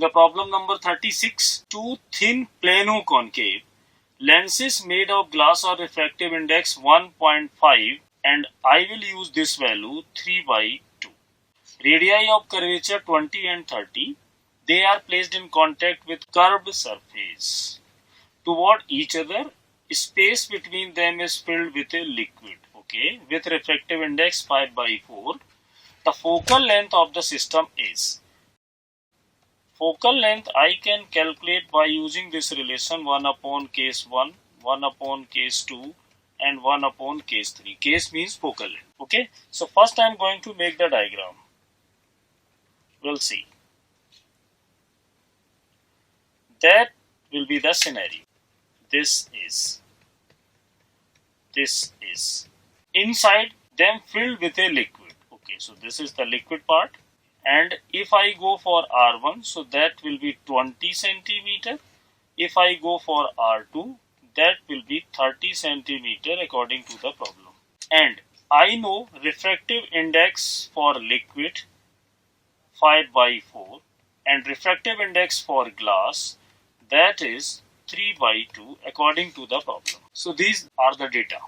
the problem number 36, two thin plano concave lenses made of glass or refractive index 1.5 and I will use this value 3/2. Radii of curvature 20 and 30. They are placed in contact with curved surface. Toward each other, space between them is filled with a liquid, with refractive index 5/4. The focal length of the system is. Focal length I can calculate by using this relation 1 upon case 1, 1 upon case 2 and 1 upon case 3. Case means focal length. So first I am going to make the diagram. We'll see. That will be the scenario. This is. Inside them filled with a liquid. So this is the liquid part. And if I go for R1, so that will be 20 centimeter. If I go for R2, that will be 30 centimeter according to the problem. And I know refractive index for liquid 5/4 and refractive index for glass, that is 3/2 according to the problem. So these are the data.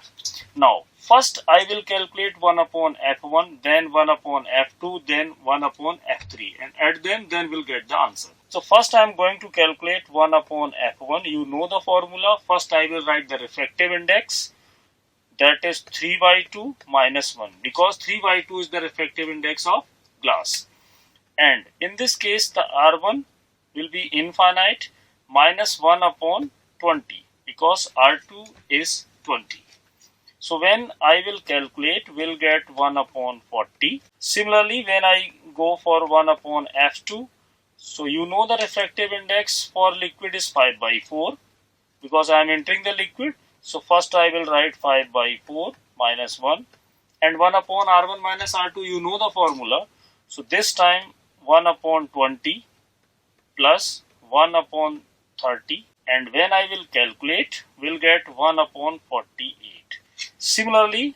Now first I will calculate 1 upon F1, then 1 upon F2, then 1 upon F3 and add them, then we'll get the answer. So first I am going to calculate 1 upon F1. You know the formula. First I will write the refractive index, that is 3/2 minus 1 because 3/2 is the refractive index of glass. And in this case the R1 will be infinite minus 1 upon 20 because R2 is 20. So when I will calculate, we'll get 1 upon 40. Similarly, when I go for 1 upon F2, so you know the refractive index for liquid is 5/4 because I am entering the liquid. So first I will write 5/4 minus 1 and 1 upon R1 minus R2, you know the formula. So this time 1 upon 20 plus 1 upon 30 and when I will calculate, we'll get 1 upon 48. Similarly,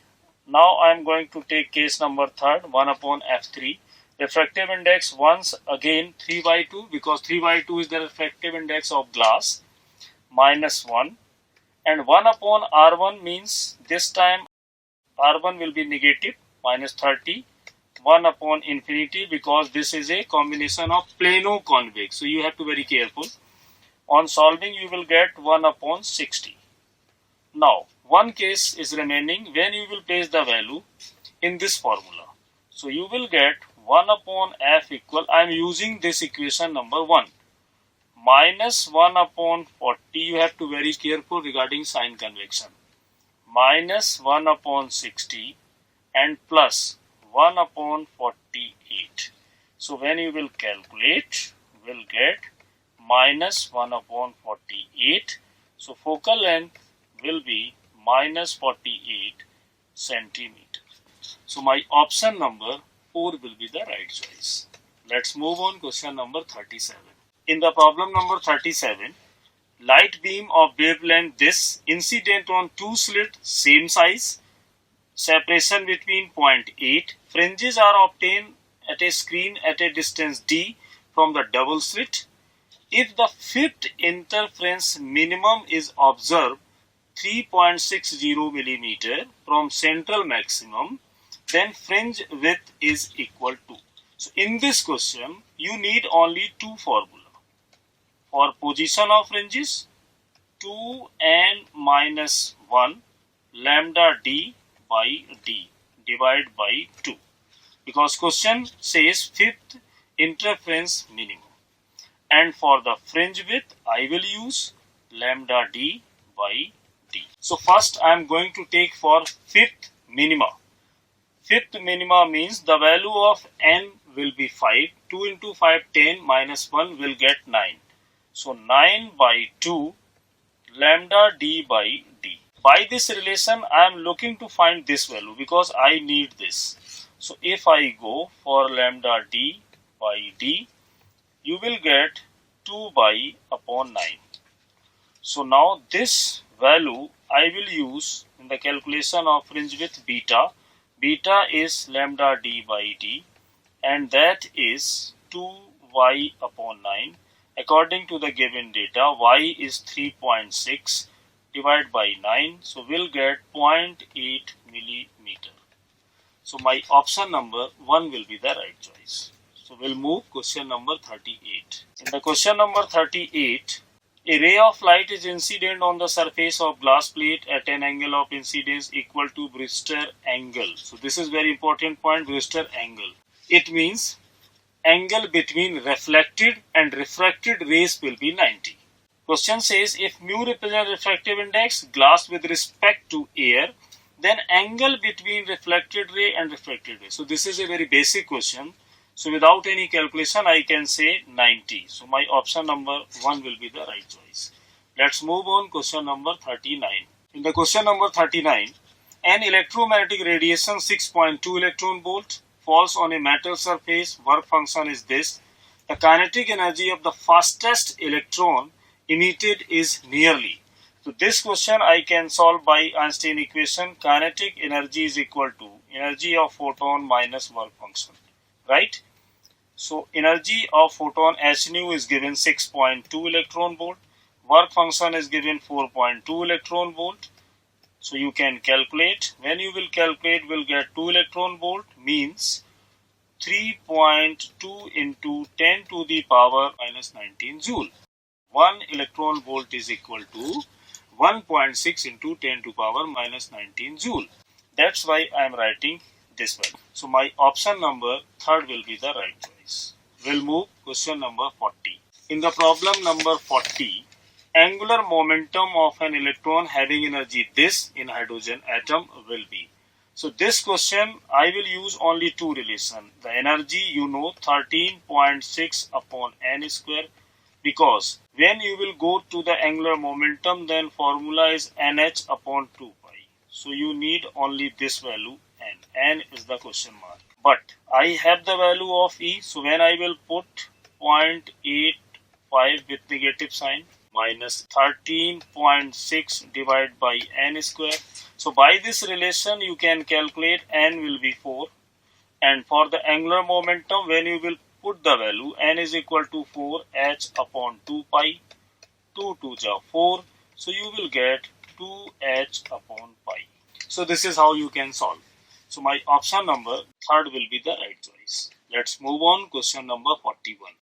now I am going to take case number 3, 1 upon F3. Refractive index once again 3/2 because 3/2 is the refractive index of glass minus 1 and 1 upon R1 means this time R1 will be negative minus 30, 1 upon infinity because this is a combination of plano convex. So you have to be very careful. On solving you will get 1 upon 60. Now one case is remaining when you will place the value in this formula. So you will get 1 upon F equal, I am using this equation number 1, minus 1 upon 40, you have to be very careful regarding sign convection, minus 1 upon 60 and plus 1 upon 48. So when you will calculate, you will get minus 1 upon 48. So focal length will be minus 48 centimeter. So my option number 4 will be the right choice. Let's move on question number 37. In the problem number 37, light beam of wavelength this incident on two slit same size, separation between 0.8, fringes are obtained at a screen at a distance d from the double slit. If the fifth interference minimum is observed 3.60 millimeter from central maximum, then fringe width is equal to. So in this question, you need only two formula. For position of fringes, 2n minus 1 lambda d by d divided by 2. Because question says fifth interference minimum. And for the fringe width, I will use lambda d by d. So first I am going to take for fifth minima. Fifth minima means the value of n will be 5. 2 into 5, 10 minus 1 will get 9. So 9 by 2 lambda d by d. By this relation, I am looking to find this value because I need this. So if I go for lambda d by d, you will get 2 by upon 9. So now this value I will use in the calculation of fringe width beta. Beta is lambda d by d and that is 2y upon 9. according to the given data, y is 3.6 divided by 9. So we'll get 0.8 millimeter. So my option number 1 will be the right choice. So we'll move question number 38. In the question number 38, a ray of light is incident on the surface of glass plate at an angle of incidence equal to Brewster angle. So this is very important point, Brewster angle. It means angle between reflected and refracted rays will be 90. Question says if mu represents refractive index glass with respect to air, then angle between reflected ray and refracted ray. So this is a very basic question. So without any calculation, I can say 90. So my option number 1 will be the right choice. Let's move on question number 39. In the question number 39, an electromagnetic radiation 6.2 electron volt falls on a metal surface. Work function is this. The kinetic energy of the fastest electron emitted is nearly. So this question I can solve by Einstein equation. Kinetic energy is equal to energy of photon minus work function. Right? So energy of photon h nu is given 6.2 electron volt. Work function is given 4.2 electron volt. So you can calculate. When you will calculate, we'll get 2 electron volt means 3.2 into 10 to the power minus 19 joule. 1 electron volt is equal to 1.6 into 10 to power minus 19 joule. That's why I am writing this one. So my option number 3rd will be the right choice. We'll move question number 40. In the problem number 40, angular momentum of an electron having energy this in hydrogen atom will be. So this question I will use only two relation. The energy you know 13.6 upon n square, because when you will go to the angular momentum, then formula is nh upon 2 pi. So you need only this value n is the question mark. But I have the value of E, so when I will put 0.85 with negative sign minus 13.6 divided by n square. So by this relation you can calculate n will be 4, and for the angular momentum when you will put the value n is equal to 4 h upon 2 pi, 2 to the 4, so you will get 2 h upon pi. So this is how you can solve. So my option number 3rd will be the right choice. Let's move on question number 41.